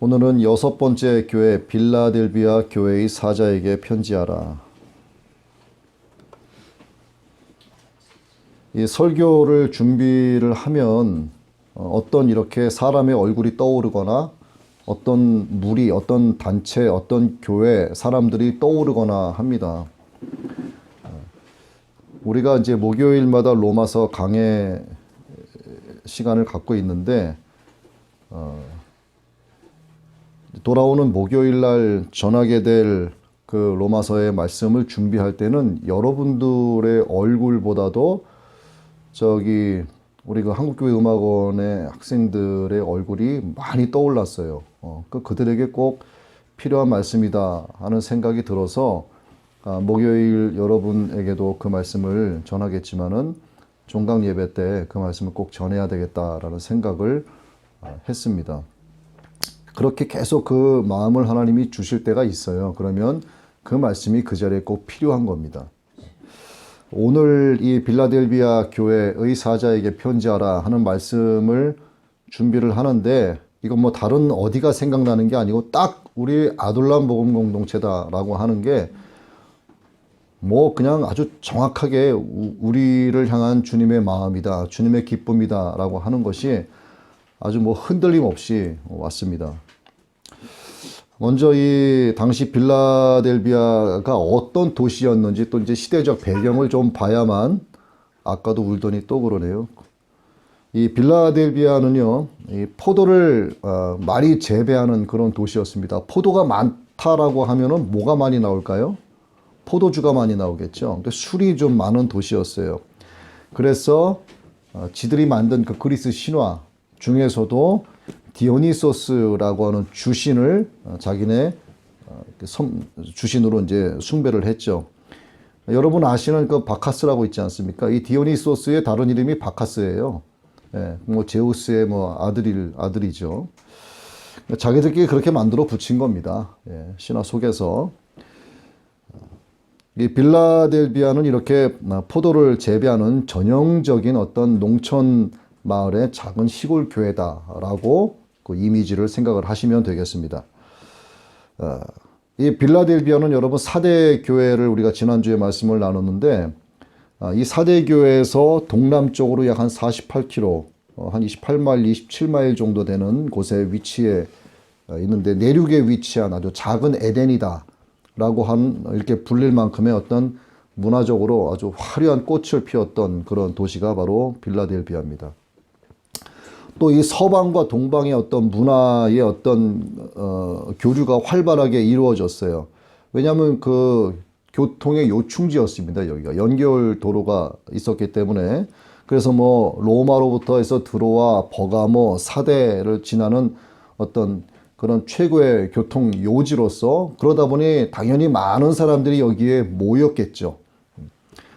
오늘은 6번째 교회 빌라델비아 교회의 사자에게 편지하라. 이 설교를 준비를 하면 어떤 이렇게 사람의 얼굴이 떠오르거나 어떤 무리, 어떤 단체, 어떤 교회 사람들이 떠오르거나 합니다. 우리가 이제 목요일마다 로마서 강해 시간을 갖고 있는데 돌아오는 목요일 날 전하게 될 그 로마서의 말씀을 준비할 때는 여러분들의 얼굴보다도 우리 그 한국교회 음악원의 학생들의 얼굴이 많이 떠올랐어요. 그들에게 꼭 필요한 말씀이다 하는 생각이 들어서 목요일 여러분에게도 그 말씀을 전하겠지만은 종강 예배 때 그 말씀을 꼭 전해야 되겠다라는 생각을 했습니다. 그렇게 계속 그 마음을 하나님이 주실 때가 있어요. 그러면 그 말씀이 그 자리에 꼭 필요한 겁니다. 오늘 이 빌라델비아 교회의 사자에게 편지하라 하는 말씀을 준비를 하는데 이건 뭐 다른 어디가 생각나는 게 아니고 딱 우리 아둘람 복음 공동체다라고 하는 게 뭐 그냥 아주 정확하게 우리를 향한 주님의 마음이다, 주님의 기쁨이다라고 하는 것이 아주 뭐 흔들림 없이 왔습니다. 먼저 이 당시 빌라델비아가 어떤 도시였는지 또 이제 시대적 배경을 좀 봐야만 아까도 울더니 또 그러네요. 이 빌라델비아는요, 이 포도를 많이 재배하는 그런 도시였습니다. 포도가 많다라고 하면은 뭐가 많이 나올까요? 포도주가 많이 나오겠죠. 근데 술이 좀 많은 도시였어요. 그래서 지들이 만든 그 그리스 신화 중에서도 디오니소스라고 하는 주신을 자기네 주신으로 이제 숭배를 했죠. 여러분 아시는 그 바카스라고 있지 않습니까? 이 디오니소스의 다른 이름이 바카스예요. 예, 뭐 제우스의 뭐 아들이죠. 자기들끼리 그렇게 만들어 붙인 겁니다. 예, 신화 속에서. 이 빌라델비아는 이렇게 포도를 재배하는 전형적인 어떤 농촌 마을의 작은 시골 교회다라고 그 이미지를 생각을 하시면 되겠습니다. 이 빌라델비아는 여러분 4대 교회를 우리가 지난주에 말씀을 나눴는데 이 4대 교회에서 동남쪽으로 약 한 48km, 한 28마일, 27마일 정도 되는 곳에 위치해 있는데 내륙에 위치한 아주 작은 에덴이다 라고 이렇게 불릴 만큼의 어떤 문화적으로 아주 화려한 꽃을 피웠던 그런 도시가 바로 빌라델비아입니다. 또 이 서방과 동방의 어떤 문화의 어떤 교류가 활발하게 이루어졌어요. 왜냐하면 그 교통의 요충지였습니다. 여기가 연결 도로가 있었기 때문에. 그래서 뭐 로마로부터 해서 드로아, 버가모, 사대를 지나는 어떤 그런 최고의 교통 요지로서 그러다 보니 당연히 많은 사람들이 여기에 모였겠죠.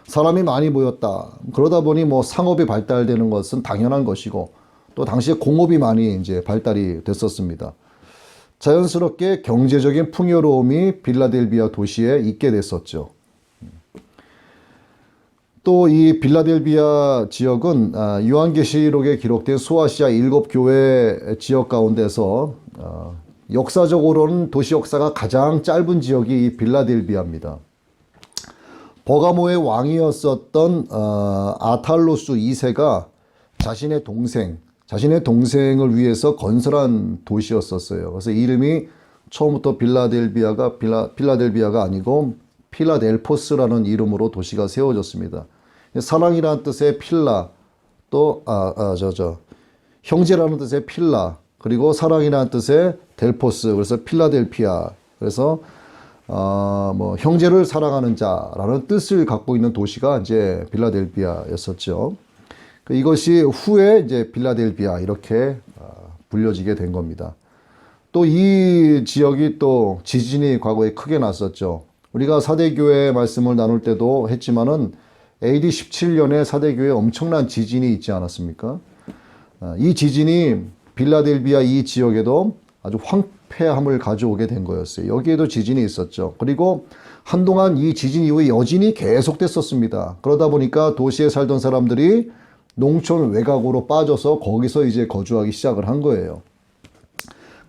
사람이 많이 모였다. 그러다 보니 뭐 상업이 발달되는 것은 당연한 것이고 또 당시에 공업이 많이 이제 발달이 됐었습니다. 자연스럽게 경제적인 풍요로움이 빌라델비아 도시에 있게 됐었죠. 또 이 빌라델비아 지역은 요한계시록에 기록된 소아시아 7교회 지역 가운데서 역사적으로는 도시 역사가 가장 짧은 지역이 이 빌라델비아입니다. 버가모의 왕이었었던 아탈로스 2세가 자신의 동생을 위해서 건설한 도시였었어요. 그래서 이름이 처음부터 빌라델비아가 아니고 필라델포스라는 이름으로 도시가 세워졌습니다. 사랑이라는 뜻의 필라, 또 형제라는 뜻의 필라, 그리고 사랑이라는 뜻의 델포스, 그래서 필라델피아, 그래서 뭐 형제를 사랑하는 자라는 뜻을 갖고 있는 도시가 이제 빌라델비아였었죠. 이것이 후에 이제 빌라델비아 이렇게 불려지게 된 겁니다. 또 이 지역이 또 지진이 과거에 크게 났었죠. 우리가 사대교회 말씀을 나눌 때도 했지만은 AD 17년에 사대교회에 엄청난 지진이 있지 않았습니까? 이 지진이 빌라델비아 이 지역에도 아주 황폐함을 가져오게 된 거였어요. 여기에도 지진이 있었죠. 그리고 한동안 이 지진 이후에 여진이 계속됐었습니다. 그러다 보니까 도시에 살던 사람들이 농촌 외곽으로 빠져서 거기서 이제 거주하기 시작을 한 거예요.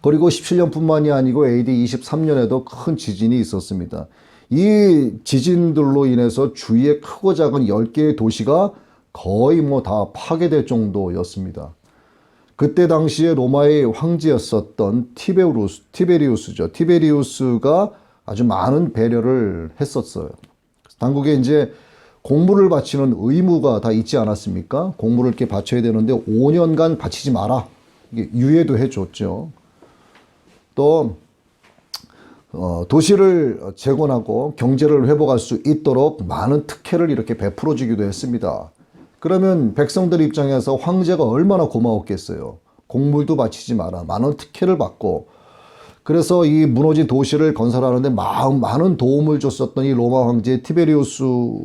그리고 17년뿐만이 아니고 AD 23년에도 큰 지진이 있었습니다. 이 지진들로 인해서 주위에 크고 작은 10개의 도시가 거의 뭐 다 파괴될 정도였습니다. 그때 당시에 로마의 황제였었던 티베리우스죠. 티베리우스가 아주 많은 배려를 했었어요. 당국에 이제 공물을 바치는 의무가 다 있지 않았습니까? 공물을 이렇게 바쳐야 되는데 5년간 바치지 마라. 이게 유예도 해줬죠. 또 도시를 재건하고 경제를 회복할 수 있도록 많은 특혜를 이렇게 베풀어 주기도 했습니다. 그러면 백성들 입장에서 황제가 얼마나 고마웠겠어요. 공물도 바치지 마라. 많은 특혜를 받고, 그래서 이 무너진 도시를 건설하는데 많은 도움을 줬었던 이 로마 황제 티베리우스에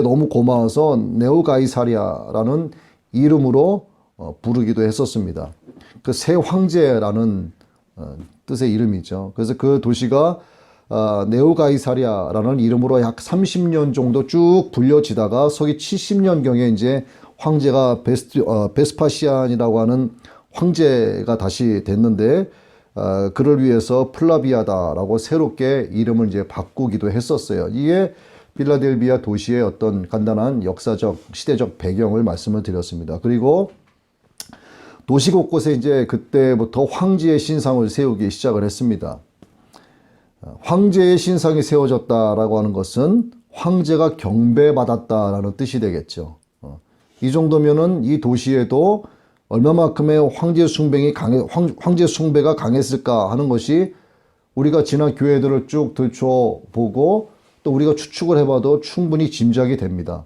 너무 고마워서 네오가이사리아라는 이름으로 부르기도 했었습니다. 그 새 황제라는 뜻의 이름이죠. 그래서 그 도시가 네오가이사리아라는 이름으로 약 30년 정도 쭉 불려지다가 서기 70년경에 이제 황제가 베스파시안이라고 하는 황제가 다시 됐는데, 그를 위해서 플라비아다라고 새롭게 이름을 이제 바꾸기도 했었어요. 이게 필라델비아 도시의 어떤 간단한 역사적, 시대적 배경을 말씀을 드렸습니다. 그리고 도시 곳곳에 이제 그때부터 황제의 신상을 세우기 시작을 했습니다. 황제의 신상이 세워졌다라고 하는 것은 황제가 경배받았다라는 뜻이 되겠죠. 이 정도면은 이 도시에도 얼마만큼의 황제 숭배가 강했을까 하는 것이 우리가 지난 교회들을 쭉 들춰보고 또 우리가 추측을 해봐도 충분히 짐작이 됩니다.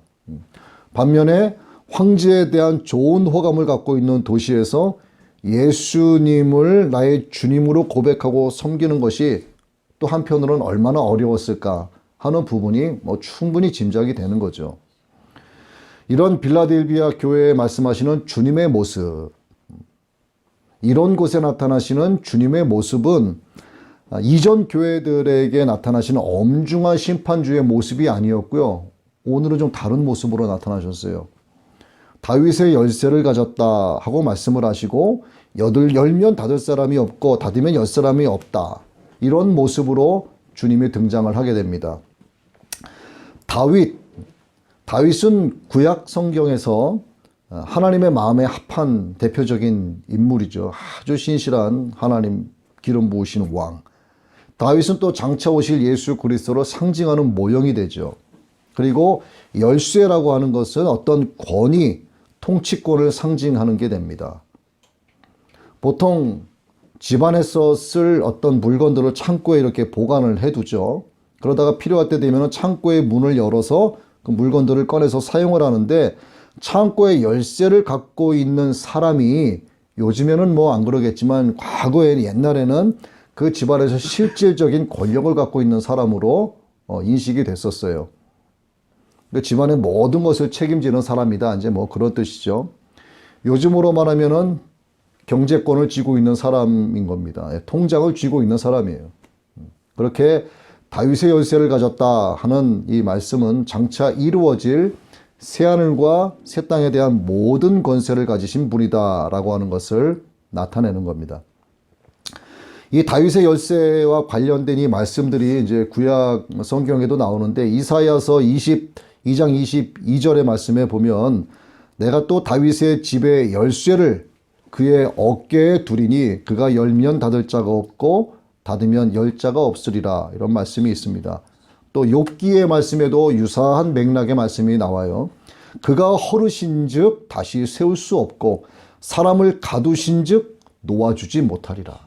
반면에 황제에 대한 좋은 호감을 갖고 있는 도시에서 예수님을 나의 주님으로 고백하고 섬기는 것이 또 한편으로는 얼마나 어려웠을까 하는 부분이 뭐 충분히 짐작이 되는 거죠. 이런 빌라델비아 교회에 말씀하시는 주님의 모습, 이런 곳에 나타나시는 주님의 모습은 이전 교회들에게 나타나시는 엄중한 심판주의 모습이 아니었고요. 오늘은 좀 다른 모습으로 나타나셨어요. 다윗의 열쇠를 가졌다 하고 말씀을 하시고 열면 닫을 사람이 없고 닫으면 열 사람이 없다. 이런 모습으로 주님이 등장을 하게 됩니다. 다윗은 구약 성경에서 하나님의 마음에 합한 대표적인 인물이죠. 아주 신실한 하나님 기름 부으신 왕. 다윗은 또 장차 오실 예수 그리스도로 상징하는 모형이 되죠. 그리고 열쇠라고 하는 것은 어떤 권위, 통치권을 상징하는 게 됩니다. 보통 집안에서 쓸 어떤 물건들을 창고에 이렇게 보관을 해두죠. 그러다가 필요할 때 되면 창고의 문을 열어서 그 물건들을 꺼내서 사용을 하는데, 창고의 열쇠를 갖고 있는 사람이, 요즘에는 뭐 안 그러겠지만 과거에 옛날에는 그 집안에서 실질적인 권력을 갖고 있는 사람으로 인식이 됐었어요. 집안의 모든 것을 책임지는 사람이다, 이제 뭐 그런 뜻이죠. 요즘으로 말하면은 경제권을 쥐고 있는 사람인 겁니다. 통장을 쥐고 있는 사람이에요. 그렇게 다윗의 열쇠를 가졌다 하는 이 말씀은 장차 이루어질 새하늘과 새 땅에 대한 모든 권세를 가지신 분이다 라고 하는 것을 나타내는 겁니다. 이 다윗의 열쇠와 관련된 이 말씀들이 이제 구약 성경에도 나오는데, 이사야서 22장 22절의 말씀에 보면 내가 또 다윗의 집의 열쇠를 그의 어깨에 두리니 그가 열면 닫을 자가 없고 닫으면 열 자가 없으리라, 이런 말씀이 있습니다. 또 욥기의 말씀에도 유사한 맥락의 말씀이 나와요. 그가 허르신즉 다시 세울 수 없고 사람을 가두신즉 놓아주지 못하리라.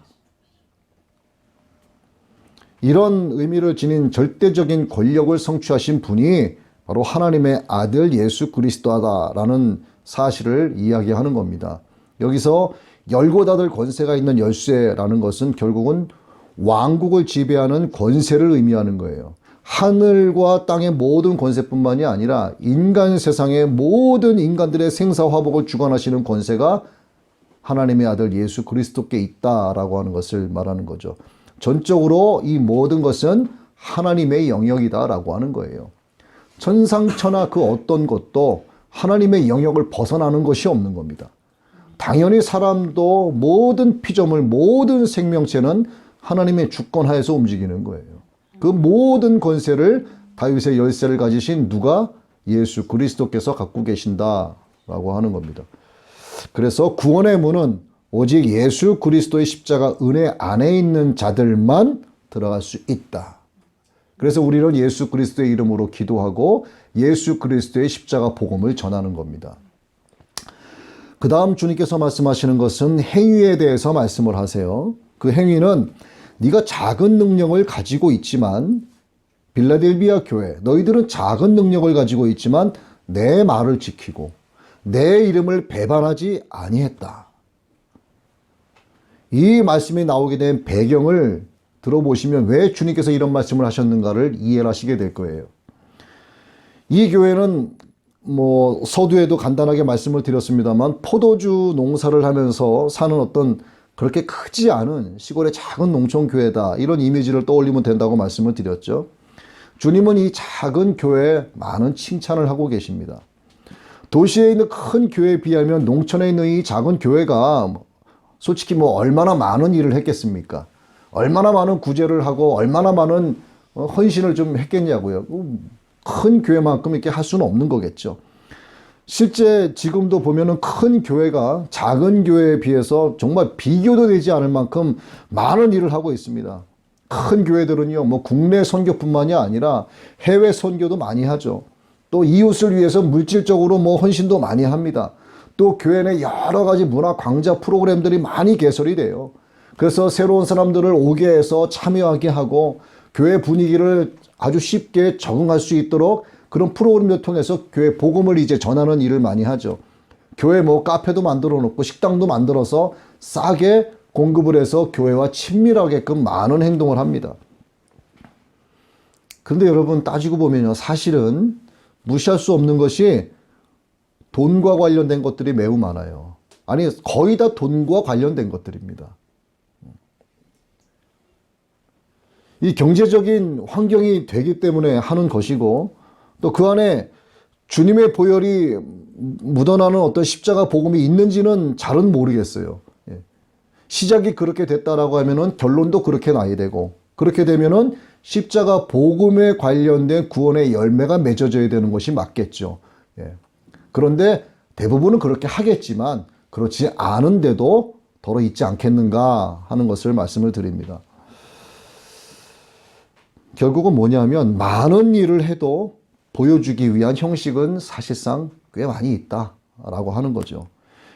이런 의미를 지닌 절대적인 권력을 성취하신 분이 바로 하나님의 아들 예수 그리스도다라는 사실을 이야기하는 겁니다. 여기서 열고 닫을 권세가 있는 열쇠라는 것은 결국은 왕국을 지배하는 권세를 의미하는 거예요. 하늘과 땅의 모든 권세뿐만이 아니라 인간 세상의 모든 인간들의 생사화복을 주관하시는 권세가 하나님의 아들 예수 그리스도께 있다라고 하는 것을 말하는 거죠. 전적으로 이 모든 것은 하나님의 영역이다라고 하는 거예요. 천상천하 그 어떤 것도 하나님의 영역을 벗어나는 것이 없는 겁니다. 당연히 사람도 모든 피조물, 모든 생명체는 하나님의 주권하에서 움직이는 거예요. 그 모든 권세를 다윗의 열쇠를 가지신 누가? 예수 그리스도께서 갖고 계신다라고 하는 겁니다. 그래서 구원의 문은 오직 예수 그리스도의 십자가 은혜 안에 있는 자들만 들어갈 수 있다. 그래서 우리는 예수 그리스도의 이름으로 기도하고 예수 그리스도의 십자가 복음을 전하는 겁니다. 그 다음 주님께서 말씀하시는 것은 행위에 대해서 말씀을 하세요. 그 행위는 네가 작은 능력을 가지고 있지만, 빌라델비아 교회, 너희들은 작은 능력을 가지고 있지만 내 말을 지키고 내 이름을 배반하지 아니했다. 이 말씀이 나오게 된 배경을 들어보시면 왜 주님께서 이런 말씀을 하셨는가를 이해를 하시게 될 거예요. 이 교회는 서두에도 간단하게 말씀을 드렸습니다만 포도주 농사를 하면서 사는 어떤 그렇게 크지 않은 시골의 작은 농촌교회다, 이런 이미지를 떠올리면 된다고 말씀을 드렸죠. 주님은 이 작은 교회에 많은 칭찬을 하고 계십니다. 도시에 있는 큰 교회에 비하면 농촌에 있는 이 작은 교회가 솔직히 얼마나 많은 일을 했겠습니까? 얼마나 많은 구제를 하고 얼마나 많은 헌신을 좀 했겠냐고요. 큰 교회만큼 이렇게 할 수는 없는 거겠죠. 실제 지금도 보면은 큰 교회가 작은 교회에 비해서 정말 비교도 되지 않을 만큼 많은 일을 하고 있습니다. 큰 교회들은요, 국내 선교뿐만이 아니라 해외 선교도 많이 하죠. 또 이웃을 위해서 물질적으로 헌신도 많이 합니다. 또 교회 내 여러 가지 문화 광자 프로그램들이 많이 개설이 돼요. 그래서 새로운 사람들을 오게 해서 참여하게 하고 교회 분위기를 아주 쉽게 적응할 수 있도록 그런 프로그램을 통해서 교회 복음을 이제 전하는 일을 많이 하죠. 교회 카페도 만들어 놓고 식당도 만들어서 싸게 공급을 해서 교회와 친밀하게끔 많은 행동을 합니다. 그런데 여러분 따지고 보면요, 사실은 무시할 수 없는 것이 돈과 관련된 것들이 매우 많아요. 아니, 거의 다 돈과 관련된 것들입니다. 이 경제적인 환경이 되기 때문에 하는 것이고, 또 그 안에 주님의 보혈이 묻어나는 어떤 십자가 복음이 있는지는 잘은 모르겠어요. 시작이 그렇게 됐다라고 하면은 결론도 그렇게 나야 되고, 그렇게 되면은 십자가 복음에 관련된 구원의 열매가 맺어져야 되는 것이 맞겠죠. 그런데 대부분은 그렇게 하겠지만 그렇지 않은데도 더러 있지 않겠는가 하는 것을 말씀을 드립니다. 결국은 뭐냐면 많은 일을 해도 보여주기 위한 형식은 사실상 꽤 많이 있다라고 하는 거죠.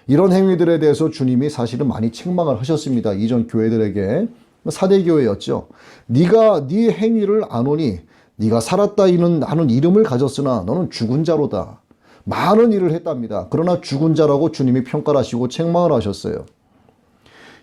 이런 행위들에 대해서 주님이 사실은 많이 책망을 하셨습니다. 이전 교회들에게. 사대교회였죠. 네가 네 행위를 아노니 네가 살았다 하는 이름을 가졌으나 너는 죽은 자로다. 많은 일을 했답니다. 그러나 죽은 자라고 주님이 평가를 하시고 책망을 하셨어요.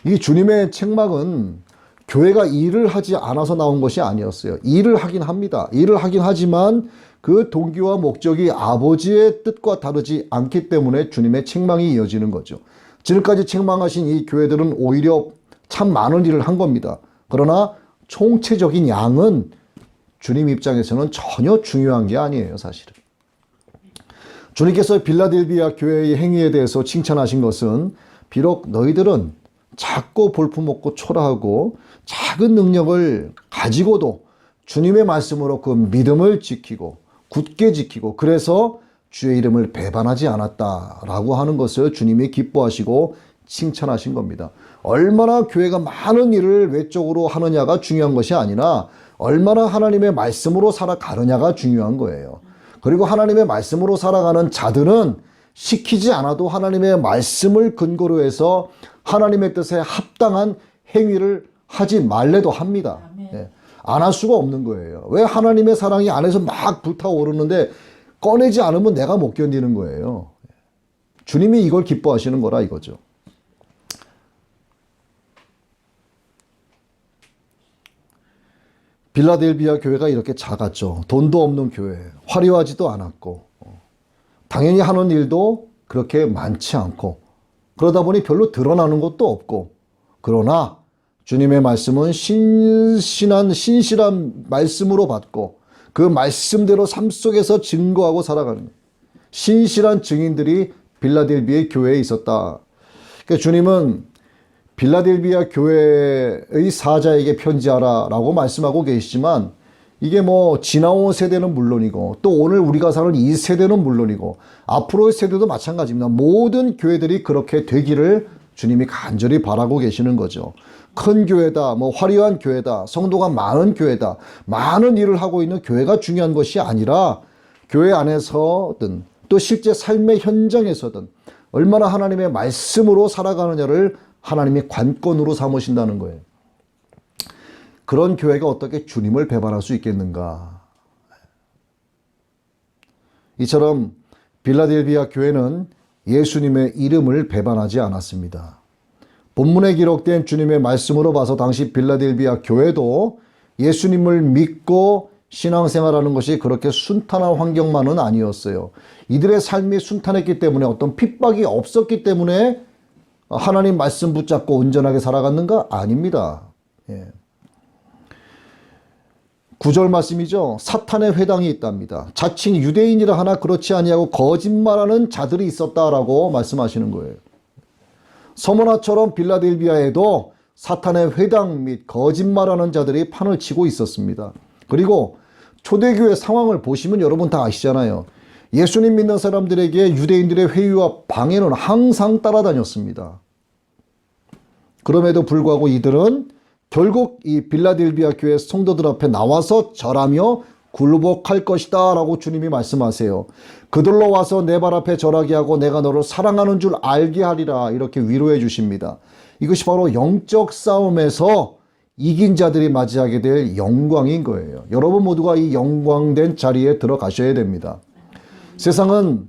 이 주님의 책망은 교회가 일을 하지 않아서 나온 것이 아니었어요. 일을 하긴 합니다. 일을 하긴 하지만 그 동기와 목적이 아버지의 뜻과 다르지 않기 때문에 주님의 책망이 이어지는 거죠. 지금까지 책망하신 이 교회들은 오히려 참 많은 일을 한 겁니다. 그러나 총체적인 양은 주님 입장에서는 전혀 중요한 게 아니에요, 사실은. 주님께서 빌라델비아 교회의 행위에 대해서 칭찬하신 것은 비록 너희들은 작고 볼품없고 초라하고 작은 능력을 가지고도 주님의 말씀으로 그 믿음을 지키고 굳게 지키고 그래서 주의 이름을 배반하지 않았다라고 하는 것을 주님이 기뻐하시고 칭찬하신 겁니다. 얼마나 교회가 많은 일을 외적으로 하느냐가 중요한 것이 아니라 얼마나 하나님의 말씀으로 살아가느냐가 중요한 거예요. 그리고 하나님의 말씀으로 살아가는 자들은 시키지 않아도 하나님의 말씀을 근거로 해서 하나님의 뜻에 합당한 행위를 하지 말래도 합니다. 안 할 수가 없는 거예요. 왜? 하나님의 사랑이 안에서 막 불타오르는데 꺼내지 않으면 내가 못 견디는 거예요. 주님이 이걸 기뻐하시는 거라 이거죠. 빌라델비아 교회가 이렇게 작았죠. 돈도 없는 교회, 화려하지도 않았고 당연히 하는 일도 그렇게 많지 않고 그러다 보니 별로 드러나는 것도 없고 그러나 주님의 말씀은 신실한 말씀으로 받고 그 말씀대로 삶 속에서 증거하고 살아가는 신실한 증인들이 빌라델비아 교회에 있었다. 그러니까 주님은 빌라델비아 교회의 사자에게 편지하라 라고 말씀하고 계시지만 이게 뭐 지나온 세대는 물론이고 또 오늘 우리가 사는 이 세대는 물론이고 앞으로의 세대도 마찬가지입니다. 모든 교회들이 그렇게 되기를 주님이 간절히 바라고 계시는 거죠. 큰 교회다, 뭐 화려한 교회다, 성도가 많은 교회다, 많은 일을 하고 있는 교회가 중요한 것이 아니라 교회 안에서든 또 실제 삶의 현장에서든 얼마나 하나님의 말씀으로 살아가느냐를 하나님이 관건으로 삼으신다는 거예요. 그런 교회가 어떻게 주님을 배반할 수 있겠는가? 이처럼 빌라델비아 교회는 예수님의 이름을 배반하지 않았습니다. 본문에 기록된 주님의 말씀으로 봐서 당시 빌라델비아 교회도 예수님을 믿고 신앙생활하는 것이 그렇게 순탄한 환경만은 아니었어요. 이들의 삶이 순탄했기 때문에 어떤 핍박이 없었기 때문에 하나님 말씀 붙잡고 온전하게 살아갔는가? 아닙니다. 예. 9절 말씀이죠. 사탄의 회당이 있답니다. 자칭 유대인이라 하나 그렇지 아니하고 거짓말하는 자들이 있었다라고 말씀하시는 거예요. 서머나처럼 빌라델비아에도 사탄의 회당 및 거짓말하는 자들이 판을 치고 있었습니다. 그리고 초대교회 상황을 보시면 여러분 다 아시잖아요. 예수님 믿는 사람들에게 유대인들의 회유와 방해는 항상 따라다녔습니다. 그럼에도 불구하고 이들은 결국 이 빌라델비아 교회 성도들 앞에 나와서 절하며 굴복할 것이다 라고 주님이 말씀하세요. 그들로 와서 내 발 앞에 절하게 하고 내가 너를 사랑하는 줄 알게 하리라 이렇게 위로해 주십니다. 이것이 바로 영적 싸움에서 이긴 자들이 맞이하게 될 영광인 거예요. 여러분 모두가 이 영광된 자리에 들어가셔야 됩니다. 세상은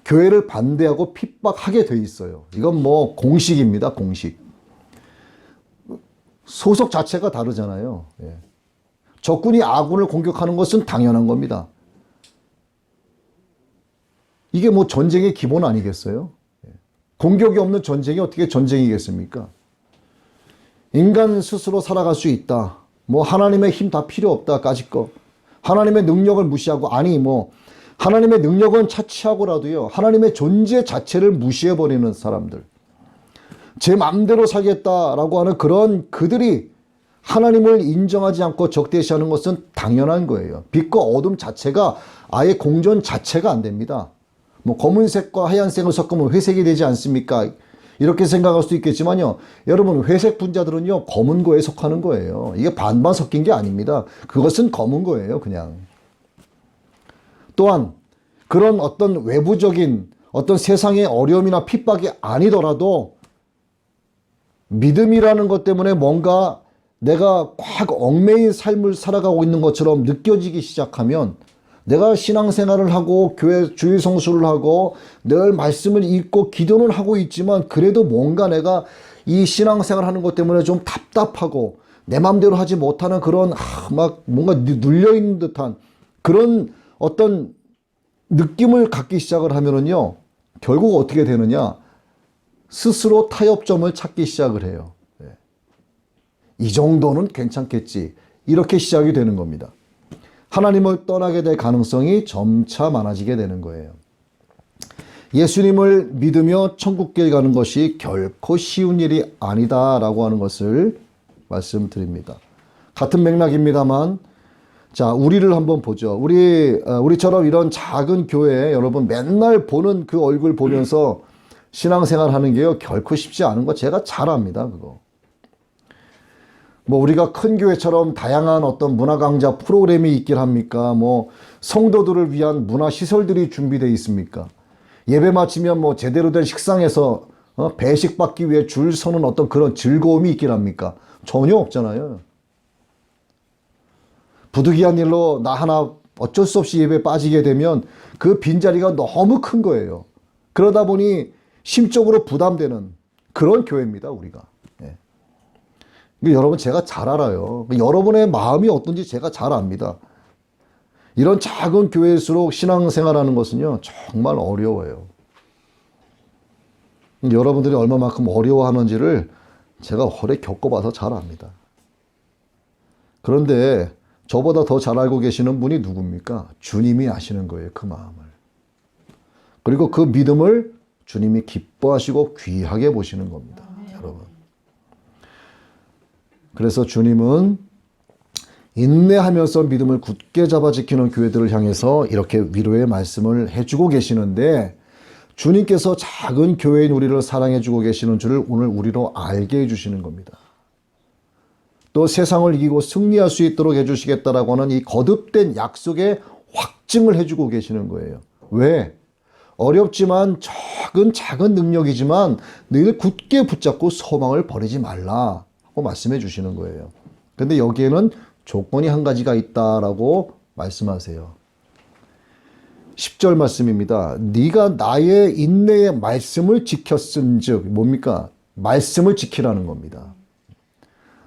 교회를 반대하고 핍박하게 돼 있어요. 이건 뭐 공식입니다. 공식. 소속 자체가 다르잖아요. 예. 적군이 아군을 공격하는 것은 당연한 겁니다. 이게 뭐 전쟁의 기본 아니겠어요? 예. 공격이 없는 전쟁이 어떻게 전쟁이겠습니까? 인간 스스로 살아갈 수 있다. 뭐 하나님의 힘 다 필요 없다까지 거. 하나님의 능력을 무시하고 아니 뭐 하나님의 능력은 차치하고라도요. 하나님의 존재 자체를 무시해버리는 사람들. 제 마음대로 살겠다라고 하는 그런 그들이 하나님을 인정하지 않고 적대시하는 것은 당연한 거예요. 빛과 어둠 자체가 아예 공존 자체가 안 됩니다. 뭐 검은색과 하얀색을 섞으면 회색이 되지 않습니까? 이렇게 생각할 수 있겠지만요. 여러분 회색 분자들은요. 검은 거에 속하는 거예요. 이게 반반 섞인 게 아닙니다. 그것은 검은 거예요. 그냥. 또한 그런 어떤 외부적인 어떤 세상의 어려움이나 핍박이 아니더라도 믿음이라는 것 때문에 뭔가 내가 꽉 얽매인 삶을 살아가고 있는 것처럼 느껴지기 시작하면 내가 신앙생활을 하고 교회 주일 성수를 하고 늘 말씀을 읽고 기도는 하고 있지만 그래도 뭔가 내가 이 신앙생활 하는 것 때문에 좀 답답하고 내 마음대로 하지 못하는 그런 막 뭔가 눌려있는 듯한 그런 어떤 느낌을 갖기 시작을 하면은요 결국 어떻게 되느냐 스스로 타협점을 찾기 시작을 해요. 이 정도는 괜찮겠지. 이렇게 시작이 되는 겁니다. 하나님을 떠나게 될 가능성이 점차 많아지게 되는 거예요. 예수님을 믿으며 천국길 가는 것이 결코 쉬운 일이 아니다라고 하는 것을 말씀드립니다. 같은 맥락입니다만 자, 우리를 한번 보죠. 우리처럼 이런 작은 교회 여러분 맨날 보는 그 얼굴 보면서 신앙생활 하는 게요, 결코 쉽지 않은 거 제가 잘 압니다, 그거. 뭐, 우리가 큰 교회처럼 다양한 어떤 문화 강좌 프로그램이 있긴 합니까? 뭐, 성도들을 위한 문화 시설들이 준비되어 있습니까? 예배 마치면 뭐, 제대로 된 식상에서 배식 받기 위해 줄 서는 어떤 그런 즐거움이 있긴 합니까? 전혀 없잖아요. 부득이한 일로 나 하나 어쩔 수 없이 예배에 빠지게 되면 그 빈자리가 너무 큰 거예요. 그러다 보니 심적으로 부담되는 그런 교회입니다, 우리가. 예. 여러분, 제가 잘 알아요. 여러분의 마음이 어떤지 제가 잘 압니다. 이런 작은 교회일수록 신앙생활하는 것은요, 정말 어려워요. 여러분들이 얼마만큼 어려워하는지를 제가 오래 겪어봐서 잘 압니다. 그런데 저보다 더 잘 알고 계시는 분이 누굽니까? 주님이 아시는 거예요, 그 마음을. 그리고 그 믿음을 주님이 기뻐하시고 귀하게 보시는 겁니다. 여러분. 그래서 주님은 인내하면서 믿음을 굳게 잡아 지키는 교회들을 향해서 이렇게 위로의 말씀을 해주고 계시는데, 주님께서 작은 교회인 우리를 사랑해주고 계시는 줄을 오늘 우리로 알게 해주시는 겁니다. 또 세상을 이기고 승리할 수 있도록 해주시겠다라고 하는 이 거듭된 약속의 확증을 해주고 계시는 거예요. 왜? 어렵지만 작은 능력이지만 늘 굳게 붙잡고 소망을 버리지 말라 하고 말씀해 주시는 거예요. 근데 여기에는 조건이 한 가지가 있다라고 말씀하세요. 10절 말씀입니다. 네가 나의 인내의 말씀을 지켰은즉, 뭡니까? 말씀을 지키라는 겁니다.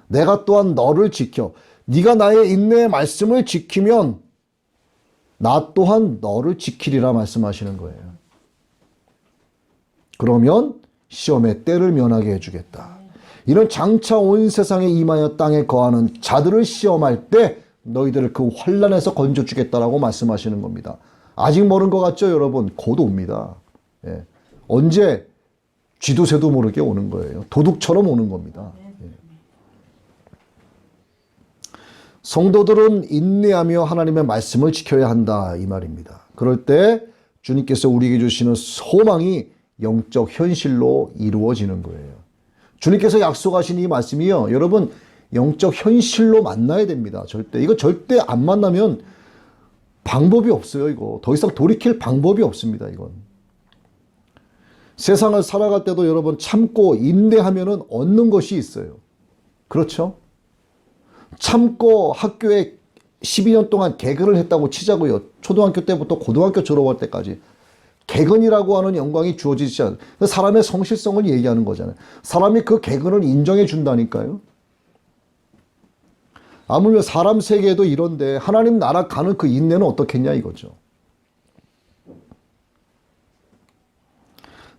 내가 또한 너를 지켜. 네가 나의 인내의 말씀을 지키면 나 또한 너를 지키리라 말씀하시는 거예요. 그러면 시험의 때를 면하게 해주겠다. 이런 장차 온 세상에 임하여 땅에 거하는 자들을 시험할 때 너희들을 그 환난에서 건져주겠다라고 말씀하시는 겁니다. 아직 모른 것 같죠, 여러분? 곧 옵니다. 예. 언제? 쥐도 새도 모르게 오는 거예요. 도둑처럼 오는 겁니다. 예. 성도들은 인내하며 하나님의 말씀을 지켜야 한다, 이 말입니다. 그럴 때 주님께서 우리에게 주시는 소망이 영적 현실로 이루어지는 거예요. 주님께서 약속하신 이 말씀이요, 여러분, 영적 현실로 만나야 됩니다. 이거 절대 안 만나면 방법이 없어요. 이거 더 이상 돌이킬 방법이 없습니다. 이건 세상을 살아갈 때도 여러분 참고 인내하면은 얻는 것이 있어요. 그렇죠? 참고 학교에 12년 동안 개근을 했다고 치자고요. 초등학교 때부터 고등학교 졸업할 때까지 개근이라고 하는 영광이 주어지지 않아요. 사람의 성실성을 얘기하는 거잖아요. 사람이 그 개근을 인정해 준다니까요. 아무려 사람 세계에도 이런데 하나님 나라 가는 그 인내는 어떻겠냐 이거죠.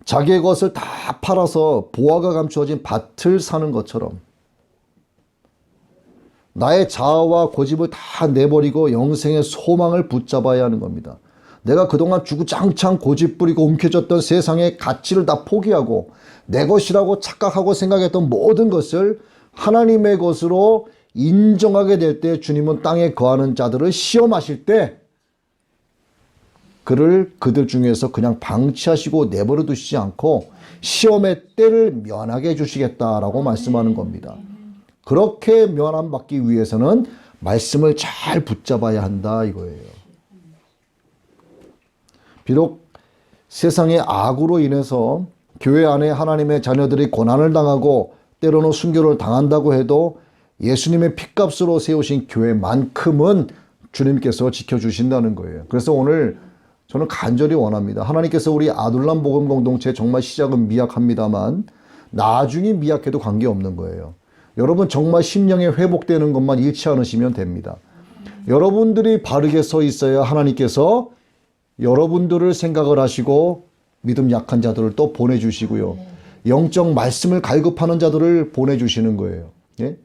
자기의 것을 다 팔아서 보화가 감추어진 밭을 사는 것처럼 나의 자아와 고집을 다 내버리고 영생의 소망을 붙잡아야 하는 겁니다. 내가 그동안 주구장창 고집 부리고 움켜졌던 세상의 가치를 다 포기하고 내 것이라고 착각하고 생각했던 모든 것을 하나님의 것으로 인정하게 될 때 주님은 땅에 거하는 자들을 시험하실 때 그들 중에서 그냥 방치하시고 내버려 두시지 않고 시험의 때를 면하게 해주시겠다라고 말씀하는 겁니다. 그렇게 면함받기 위해서는 말씀을 잘 붙잡아야 한다 이거예요. 비록 세상의 악으로 인해서 교회 안에 하나님의 자녀들이 고난을 당하고 때로는 순교를 당한다고 해도 예수님의 핏값으로 세우신 교회만큼은 주님께서 지켜주신다는 거예요. 그래서 오늘 저는 간절히 원합니다. 하나님께서 우리 아둘람 복음 공동체 정말 시작은 미약합니다만 나중이 미약해도 관계없는 거예요. 여러분 정말 심령이 회복되는 것만 잃지 않으시면 됩니다. 여러분들이 바르게 서 있어야 하나님께서 여러분들을 생각을 하시고 믿음 약한 자들을 또 보내주시고요. 영적 말씀을 갈급하는 자들을 보내주시는 거예요. 예?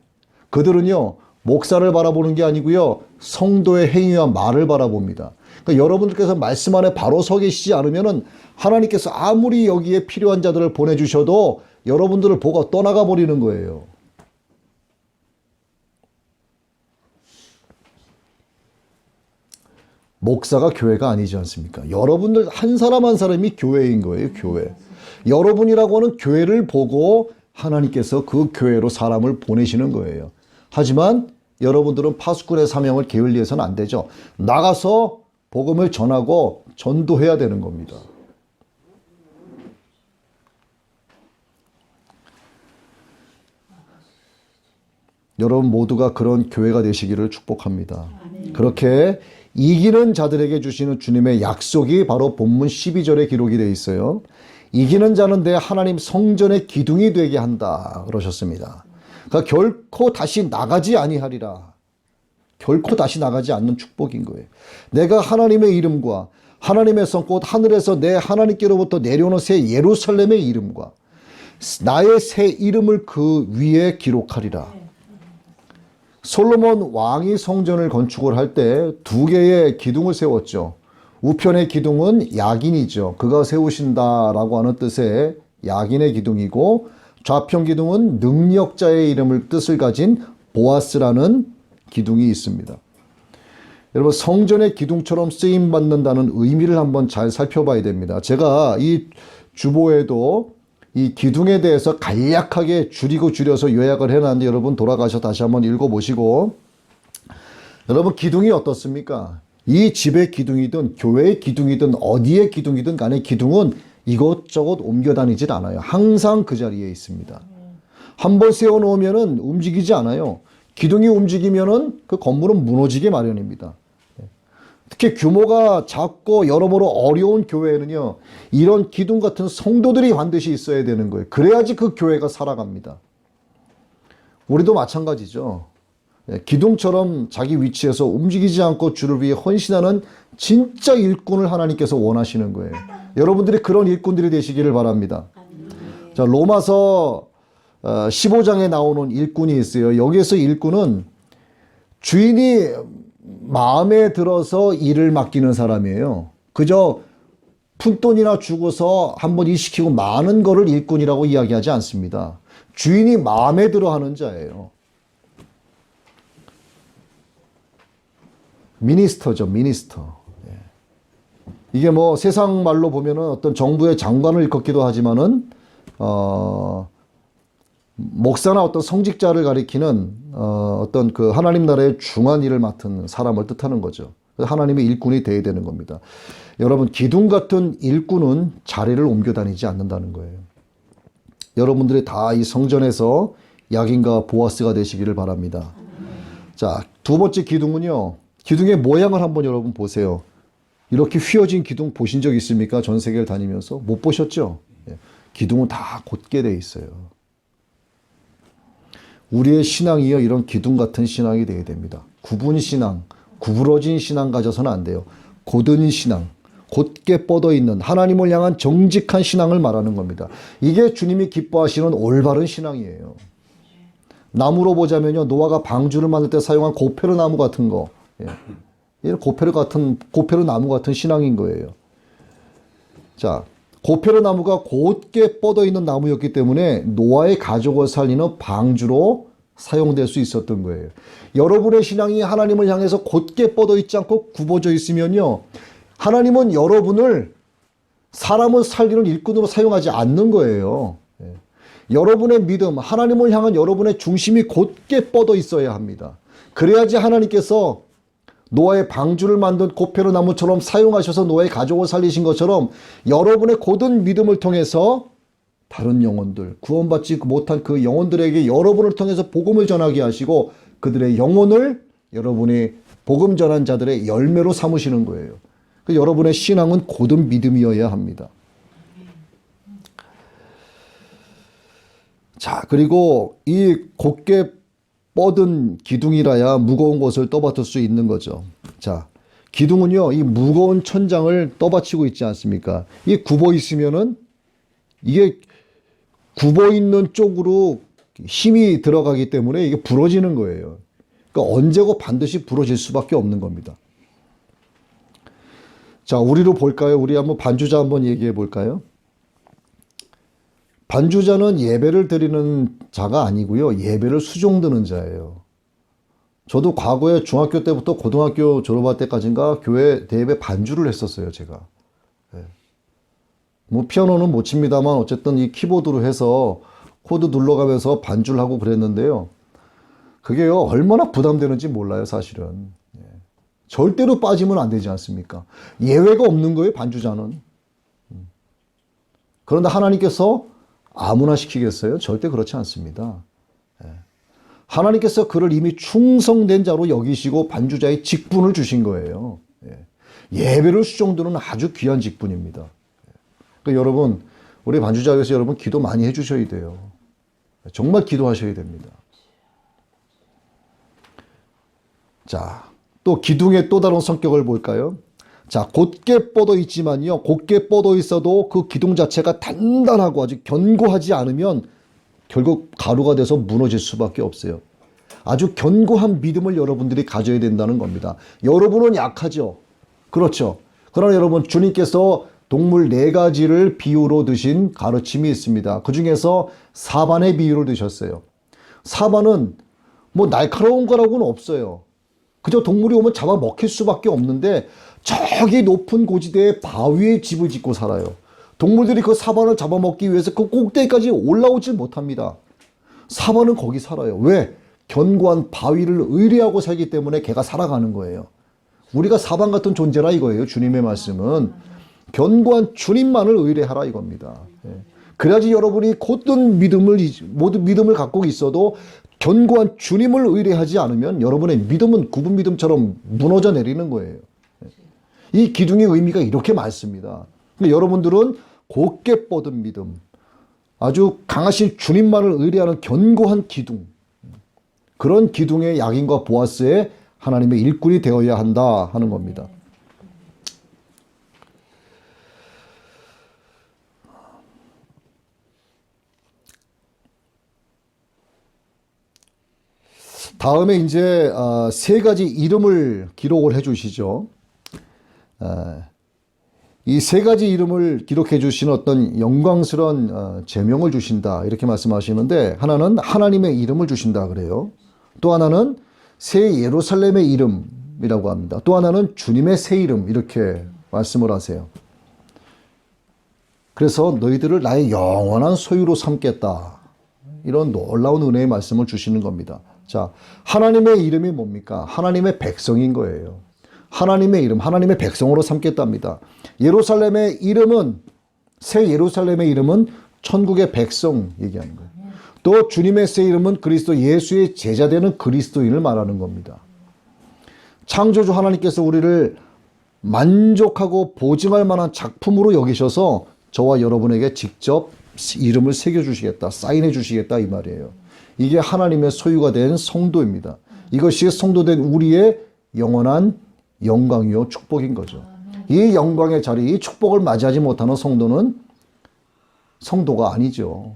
그들은요 목사를 바라보는 게 아니고요 성도의 행위와 말을 바라봅니다. 그러니까 여러분들께서 말씀 안에 바로 서 계시지 않으면은 하나님께서 아무리 여기에 필요한 자들을 보내주셔도 여러분들을 보고 떠나가 버리는 거예요. 목사가 교회가 아니지 않습니까? 여러분들 한 사람 한 사람이 교회인 거예요. 교회. 여러분이라고 하는 교회를 보고 하나님께서 그 교회로 사람을 보내시는 거예요. 하지만 여러분들은 파수꾼의 사명을 게을리해서는 안 되죠. 나가서 복음을 전하고 전도해야 되는 겁니다. 여러분 모두가 그런 교회가 되시기를 축복합니다. 그렇게 이기는 자들에게 주시는 주님의 약속이 바로 본문 12절에 기록이 되어 있어요. 이기는 자는 내 하나님 성전의 기둥이 되게 한다 그러셨습니다. 그러니까 결코 다시 나가지 아니하리라. 결코 다시 나가지 않는 축복인 거예요. 내가 하나님의 이름과 하나님의 성 곧 하늘에서 내 하나님께로부터 내려오는 새 예루살렘의 이름과 나의 새 이름을 그 위에 기록하리라. 솔로몬 왕이 성전을 건축을 할 때 두 개의 기둥을 세웠죠. 우편의 기둥은 약인이죠. 그가 세우신다라고 하는 뜻의 약인의 기둥이고, 좌편 기둥은 능력자의 이름을 뜻을 가진 보아스라는 기둥이 있습니다. 여러분, 성전의 기둥처럼 쓰임 받는다는 의미를 한번 잘 살펴봐야 됩니다. 제가 이 주보에도 이 기둥에 대해서 간략하게 줄여서 요약을 해놨는데, 여러분 돌아가셔 다시 한번 읽어보시고, 여러분 기둥이 어떻습니까? 이 집의 기둥이든 교회의 기둥이든 어디의 기둥이든 간에 기둥은 이것저것 옮겨 다니질 않아요. 항상 그 자리에 있습니다. 한번 세워놓으면은 움직이지 않아요. 기둥이 움직이면은 그 건물은 무너지게 마련입니다. 특히 규모가 작고 여러모로 어려운 교회에는요, 이런 기둥 같은 성도들이 반드시 있어야 되는 거예요. 그래야지 그 교회가 살아갑니다. 우리도 마찬가지죠. 기둥처럼 자기 위치에서 움직이지 않고 주를 위해 헌신하는 진짜 일꾼을 하나님께서 원하시는 거예요. 여러분들이 그런 일꾼들이 되시기를 바랍니다. 자, 로마서 15장에 나오는 일꾼이 있어요. 여기에서 일꾼은 주인이 마음에 들어서 일을 맡기는 사람이에요. 그저 푼돈이나 주고서 한번 일 시키고 많은 거를 일꾼이라고 이야기하지 않습니다. 주인이 마음에 들어 하는 자예요. 미니스터죠, 미니스터. 이게 뭐 세상 말로 보면은 어떤 정부의 장관을 일컫기도 하지만은, 목사나 어떤 성직자를 가리키는, 어떤 그 하나님 나라의 중한 일을 맡은 사람을 뜻하는 거죠. 하나님의 일꾼이 되어야 되는 겁니다. 여러분, 기둥 같은 일꾼은 자리를 옮겨 다니지 않는다는 거예요. 여러분들이 다 이 성전에서 약인과 보아스가 되시기를 바랍니다. 자, 두 번째 기둥은요, 기둥의 모양을 한번 여러분 보세요. 이렇게 휘어진 기둥 보신 적 있습니까? 전 세계를 다니면서 못 보셨죠? 기둥은 다 곧게 돼 있어요. 우리의 신앙이요, 이런 기둥 같은 신앙이 되어야 됩니다. 구분 신앙, 구부러진 신앙 가져서는 안 돼요. 곧은 신앙, 곧게 뻗어 있는 하나님을 향한 정직한 신앙을 말하는 겁니다. 이게 주님이 기뻐하시는 올바른 신앙이에요. 나무로 보자면요, 노아가 방주를 만들 때 사용한 고페르 나무 같은 거, 고페르 나무 같은 신앙인 거예요. 자, 고페르 나무가 곧게 뻗어 있는 나무였기 때문에 노아의 가족을 살리는 방주로 사용될 수 있었던 거예요. 여러분의 신앙이 하나님을 향해서 곧게 뻗어 있지 않고 굽어져 있으면요, 하나님은 여러분을 사람을 살리는 일꾼으로 사용하지 않는 거예요. 여러분의 믿음, 하나님을 향한 여러분의 중심이 곧게 뻗어 있어야 합니다. 그래야지 하나님께서 노아의 방주를 만든 고페르 나무처럼 사용하셔서 노아의 가족을 살리신 것처럼 여러분의 곧은 믿음을 통해서 다른 영혼들, 구원받지 못한 그 영혼들에게 여러분을 통해서 복음을 전하게 하시고 그들의 영혼을 여러분이 복음 전한 자들의 열매로 삼으시는 거예요. 그 여러분의 신앙은 곧은 믿음이어야 합니다. 자, 그리고 이 곧게 뻗은 기둥이라야 무거운 것을 떠받칠 수 있는 거죠. 자, 기둥은요, 이 무거운 천장을 떠받치고 있지 않습니까? 이 굽어 있으면은 이게 굽어 있는 쪽으로 힘이 들어가기 때문에 이게 부러지는 거예요. 그러니까 언제고 반드시 부러질 수밖에 없는 겁니다. 자, 우리로 볼까요? 우리 한번 반주자 한번 얘기해 볼까요? 반주자는 예배를 드리는 자가 아니고요, 예배를 수종드는 자예요. 저도 과거에 중학교 때부터 고등학교 졸업할 때까지인가 교회 대예배 반주를 했었어요, 제가. 뭐 피아노는 못 칩니다만 어쨌든 이 키보드로 해서 코드 눌러가면서 반주를 하고 그랬는데요. 그게요, 얼마나 부담되는지 몰라요, 사실은. 절대로 빠지면 안 되지 않습니까? 예외가 없는 거예요, 반주자는. 그런데 하나님께서 아무나 시키겠어요? 절대 그렇지 않습니다. 하나님께서 그를 이미 충성된 자로 여기시고 반주자의 직분을 주신 거예요. 예배를 수종드는 아주 귀한 직분입니다. 그러니까 여러분, 우리 반주자에서 여러분 기도 많이 해주셔야 돼요. 정말 기도하셔야 됩니다. 자, 또 기둥의 또 다른 성격을 볼까요? 자, 곧게 뻗어 있지만요, 곧게 뻗어 있어도 그 기둥 자체가 단단하고 아주 견고하지 않으면 결국 가루가 돼서 무너질 수밖에 없어요. 아주 견고한 믿음을 여러분들이 가져야 된다는 겁니다. 여러분은 약하죠. 그렇죠. 그러나 여러분, 주님께서 동물 4가지를 비유로 드신 가르침이 있습니다. 그 중에서 사반의 비유를 드셨어요. 사반은 뭐 날카로운 거라고는 없어요. 그저 동물이 오면 잡아먹힐 수밖에 없는데 저기 높은 고지대에 바위에 집을 짓고 살아요. 동물들이 그 사반을 잡아먹기 위해서 그 꼭대기까지 올라오질 못합니다. 사반은 거기 살아요. 왜? 견고한 바위를 의뢰하고 살기 때문에 걔가 살아가는 거예요. 우리가 사반 같은 존재라 이거예요. 주님의 말씀은 견고한 주님만을 의뢰하라 이겁니다. 그래야지 여러분이 모든 믿음을 갖고 있어도 견고한 주님을 의뢰하지 않으면 여러분의 믿음은 구분 믿음처럼 무너져 내리는 거예요. 이 기둥의 의미가 이렇게 많습니다. 여러분들은 곧게 뻗은 믿음, 아주 강하신 주님만을 의뢰하는 견고한 기둥, 그런 기둥의 야긴과 보아스의 하나님의 일꾼이 되어야 한다 하는 겁니다. 다음에 이제 3가지 이름을 기록을 해 주시죠. 이 3가지 이름을 기록해 주시는 어떤 영광스러운 제명을 주신다 이렇게 말씀하시는데, 하나는 하나님의 이름을 주신다 그래요. 또 하나는 새 예루살렘의 이름이라고 합니다. 또 하나는 주님의 새 이름 이렇게 말씀을 하세요. 그래서 너희들을 나의 영원한 소유로 삼겠다, 이런 놀라운 은혜의 말씀을 주시는 겁니다. 자, 하나님의 이름이 뭡니까? 하나님의 백성인 거예요. 하나님의 이름, 하나님의 백성으로 삼겠답니다. 예루살렘의 이름은, 새 예루살렘의 이름은 천국의 백성 얘기하는 거예요. 또 주님의 새 이름은 그리스도 예수의 제자되는 그리스도인을 말하는 겁니다. 창조주 하나님께서 우리를 만족하고 보증할 만한 작품으로 여기셔서 저와 여러분에게 직접 이름을 새겨주시겠다, 사인해 주시겠다 이 말이에요. 이게 하나님의 소유가 된 성도입니다. 이것이 성도된 우리의 영원한 영광이요 축복인 거죠. 이 영광의 자리, 이 축복을 맞이하지 못하는 성도는 성도가 아니죠.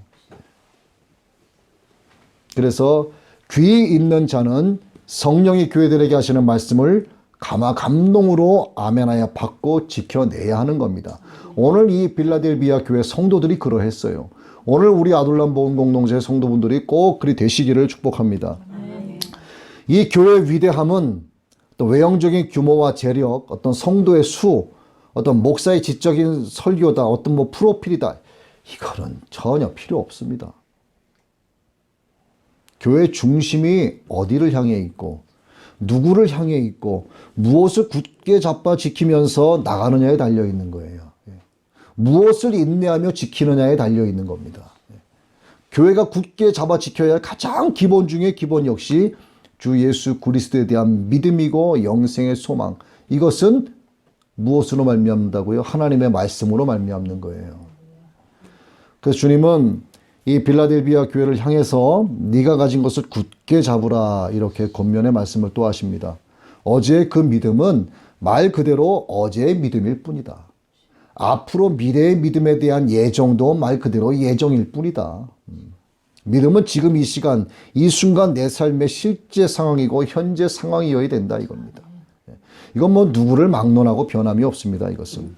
그래서 귀 있는 자는 성령이 교회들에게 하시는 말씀을 감동으로 아멘하여 받고 지켜내야 하는 겁니다. 오늘 이 빌라델비아 교회 성도들이 그러했어요. 오늘 우리 아둘람 보훈 공동체 성도분들이 꼭 그리 되시기를 축복합니다. 이 교회의 위대함은 또 외형적인 규모와 재력, 어떤 성도의 수, 어떤 목사의 지적인 설교다, 어떤 뭐 프로필이다, 이거는 전혀 필요 없습니다. 교회 중심이 어디를 향해 있고 누구를 향해 있고 무엇을 굳게 잡아 지키면서 나가느냐에 달려 있는 거예요. 무엇을 인내하며 지키느냐에 달려 있는 겁니다. 교회가 굳게 잡아 지켜야 할 가장 기본 중에 기본 역시 주 예수 그리스도에 대한 믿음이고 영생의 소망. 이것은 무엇으로 말미암는다고요? 하나님의 말씀으로 말미암는 거예요. 그래서 주님은 이 빌라델비아 교회를 향해서 네가 가진 것을 굳게 잡으라 이렇게 권면의 말씀을 또 하십니다. 어제의 그 믿음은 말 그대로 어제의 믿음일 뿐이다. 앞으로 미래의 믿음에 대한 예정도 말 그대로 예정일 뿐이다. 믿음은 지금 이 시간, 이 순간 내 삶의 실제 상황이고 현재 상황이어야 된다 이겁니다. 이건 뭐 누구를 막론하고 변함이 없습니다. 이것은.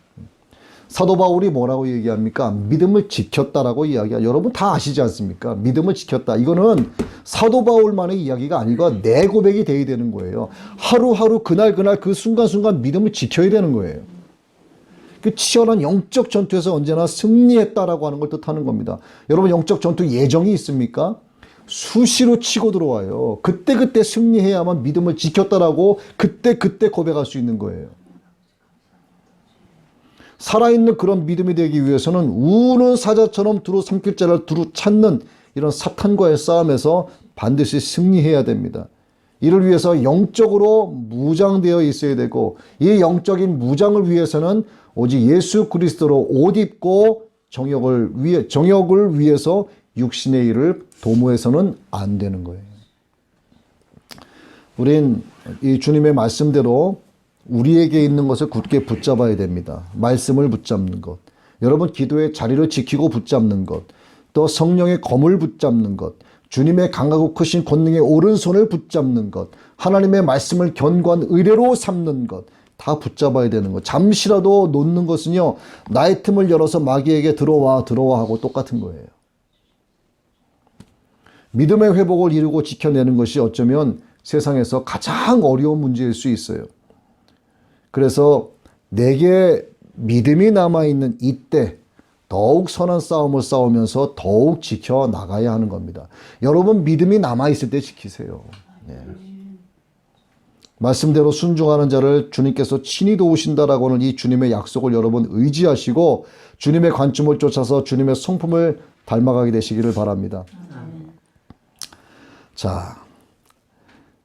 사도 바울이 뭐라고 얘기합니까? 믿음을 지켰다라고 이야기해요. 여러분 다 아시지 않습니까? 믿음을 지켰다. 이거는 사도 바울만의 이야기가 아니고 내 고백이 돼야 되는 거예요. 하루하루 그날 그 순간순간 믿음을 지켜야 되는 거예요. 그 치열한 영적 전투에서 언제나 승리했다라고 하는 걸 뜻하는 겁니다. 여러분 영적 전투 예정이 있습니까? 수시로 치고 들어와요. 그때 승리해야만 믿음을 지켰다라고 그때 고백할 수 있는 거예요. 살아있는 그런 믿음이 되기 위해서는 우는 사자처럼 두루 삼킬 자를 두루 찾는 이런 사탄과의 싸움에서 반드시 승리해야 됩니다. 이를 위해서 영적으로 무장되어 있어야 되고, 이 영적인 무장을 위해서는 오직 예수 그리스도로 옷 입고 정욕을 위해서 육신의 일을 도모해서는 안 되는 거예요. 우린 이 주님의 말씀대로 우리에게 있는 것을 굳게 붙잡아야 됩니다. 말씀을 붙잡는 것, 여러분 기도의 자리를 지키고 붙잡는 것, 또 성령의 검을 붙잡는 것, 주님의 강하고 크신 권능의 오른손을 붙잡는 것, 하나님의 말씀을 견고한 의뢰로 삼는 것, 다 붙잡아야 되는 거. 잠시라도 놓는 것은요, 나의 틈을 열어서 마귀에게 들어와 하고 똑같은 거예요. 믿음의 회복을 이루고 지켜내는 것이 어쩌면 세상에서 가장 어려운 문제일 수 있어요. 그래서 내게 믿음이 남아있는 이때 더욱 선한 싸움을 싸우면서 더욱 지켜나가야 하는 겁니다. 여러분 믿음이 남아있을 때 지키세요. 네. 말씀대로 순종하는 자를 주님께서 친히 도우신다라고 하는 이 주님의 약속을 여러분 의지하시고 주님의 관점을 쫓아서 주님의 성품을 닮아가게 되시기를 바랍니다. 자,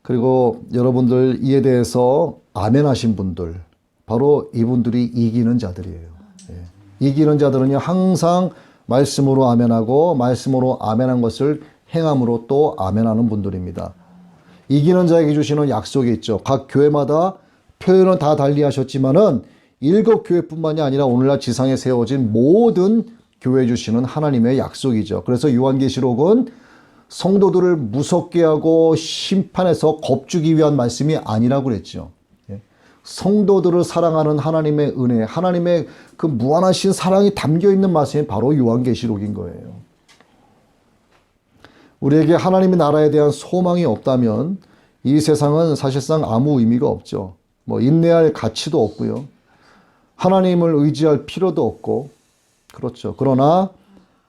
그리고 여러분들 이에 대해서 아멘 하신 분들, 바로 이분들이 이기는 자들이에요. 예. 이기는 자들은요, 항상 말씀으로 아멘하고 말씀으로 아멘한 것을 행함으로 또 아멘하는 분들입니다. 이기는 자에게 주시는 약속이 있죠. 각 교회마다 표현은 다 달리 하셨지만은 7교회뿐만이 아니라 오늘날 지상에 세워진 모든 교회 주시는 하나님의 약속이죠. 그래서 요한계시록은 성도들을 무섭게 하고 심판해서 겁주기 위한 말씀이 아니라고 그랬죠. 성도들을 사랑하는 하나님의 은혜, 하나님의 그 무한하신 사랑이 담겨있는 말씀이 바로 요한계시록인 거예요. 우리에게 하나님의 나라에 대한 소망이 없다면 이 세상은 사실상 아무 의미가 없죠. 인내할 가치도 없고요. 하나님을 의지할 필요도 없고, 그렇죠. 그러나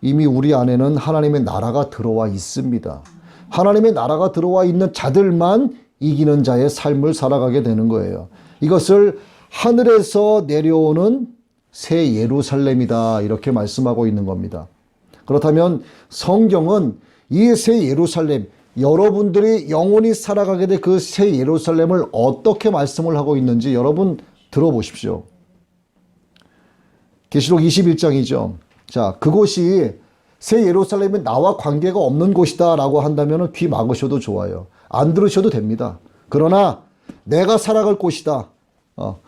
이미 우리 안에는 하나님의 나라가 들어와 있습니다. 하나님의 나라가 들어와 있는 자들만 이기는 자의 삶을 살아가게 되는 거예요. 이것을 하늘에서 내려오는 새 예루살렘이다, 이렇게 말씀하고 있는 겁니다. 그렇다면 성경은 이 새 예루살렘, 여러분들이 영원히 살아가게 될 그 새 예루살렘을 어떻게 말씀을 하고 있는지 여러분 들어보십시오. 계시록 21장이죠. 자, 그곳이 새 예루살렘이 나와 관계가 없는 곳이다 라고 한다면 귀 막으셔도 좋아요. 안 들으셔도 됩니다. 그러나 내가 살아갈 곳이다,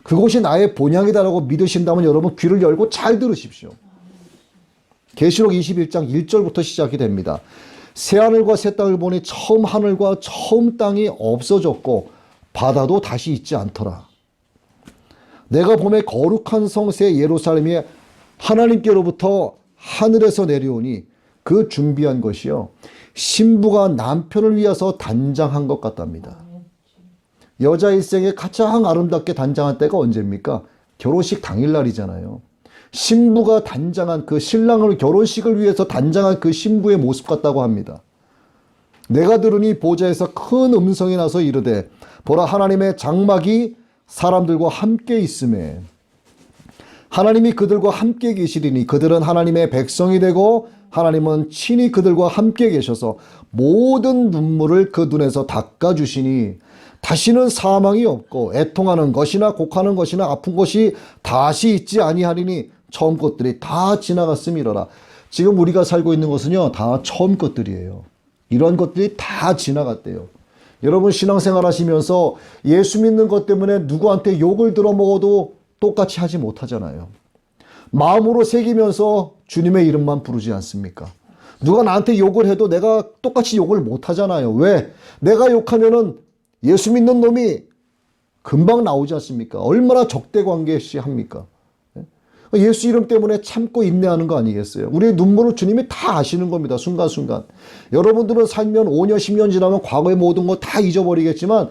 그곳이 나의 본향이다라고 믿으신다면 여러분 귀를 열고 잘 들으십시오. 계시록 21장 1절부터 시작이 됩니다. 새하늘과 새 땅을 보니 처음 하늘과 처음 땅이 없어졌고 바다도 다시 있지 않더라. 내가 보매 거룩한 성 새 예루살렘이 하나님께로부터 하늘에서 내려오니 그 준비한 것이요, 신부가 남편을 위해서 단장한 것 같답니다. 여자 일생에 가장 아름답게 단장한 때가 언제입니까? 결혼식 당일날이잖아요. 신부가 단장한 그 신랑을 결혼식을 위해서 단장한 그 신부의 모습 같다고 합니다. 내가 들으니 보좌에서 큰 음성이 나서 이르되 보라, 하나님의 장막이 사람들과 함께 있음에 하나님이 그들과 함께 계시리니 그들은 하나님의 백성이 되고 하나님은 친히 그들과 함께 계셔서 모든 눈물을 그 눈에서 닦아주시니 다시는 사망이 없고 애통하는 것이나 곡하는 것이나 아픈 것이 다시 있지 아니하리니 처음 것들이 다 지나갔음이로라. 지금 우리가 살고 있는 것은요, 다 처음 것들이에요. 이런 것들이 다 지나갔대요. 여러분 신앙생활 하시면서 예수 믿는 것 때문에 누구한테 욕을 들어먹어도 똑같이 하지 못하잖아요. 마음으로 새기면서 주님의 이름만 부르지 않습니까? 누가 나한테 욕을 해도 내가 똑같이 욕을 못하잖아요. 왜? 내가 욕하면은 예수 믿는 놈이 금방 나오지 않습니까? 얼마나 적대관계시 합니까? 예수 이름 때문에 참고 인내하는 거 아니겠어요? 우리의 눈물을 주님이 다 아시는 겁니다. 순간순간. 여러분들은 살면 5년, 10년 지나면 과거의 모든 거 다 잊어버리겠지만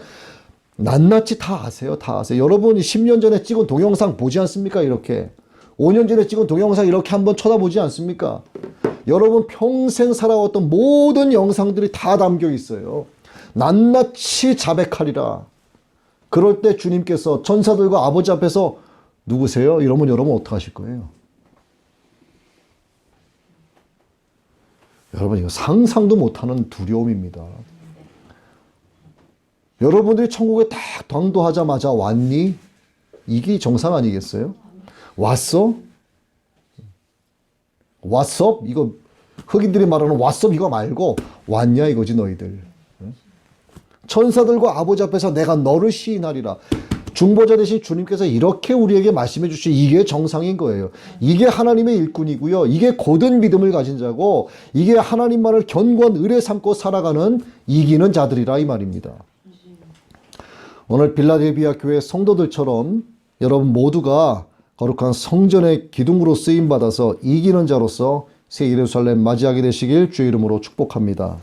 낱낱이 다 아세요. 다 아세요. 여러분이 10년 전에 찍은 동영상 보지 않습니까? 이렇게. 5년 전에 찍은 동영상 이렇게 한번 쳐다보지 않습니까? 여러분 평생 살아왔던 모든 영상들이 다 담겨 있어요. 낱낱이 자백하리라. 그럴 때 주님께서 천사들과 아버지 앞에서 누구세요? 이러면 여러분 어떡하실 거예요? 여러분 이거 상상도 못하는 두려움입니다. 여러분들이 천국에 딱 당도하자마자 왔니? 이게 정상 아니겠어요? 왔어? 왔어? 이거 흑인들이 말하는 왔어 이거 말고 왔냐 이거지 너희들. 천사들과 아버지 앞에서 내가 너를 시인하리라. 중보자 되신 주님께서 이렇게 우리에게 말씀해 주시, 이게 정상인 거예요. 이게 하나님의 일꾼이고요. 이게 고든 믿음을 가진 자고 이게 하나님만을 견고한 의뢰 삼고 살아가는 이기는 자들이라 이 말입니다. 오늘 빌라델비아 교회 성도들처럼 여러분 모두가 거룩한 성전의 기둥으로 쓰임 받아서 이기는 자로서 새 예루살렘 맞이하게 되시길 주의 이름으로 축복합니다.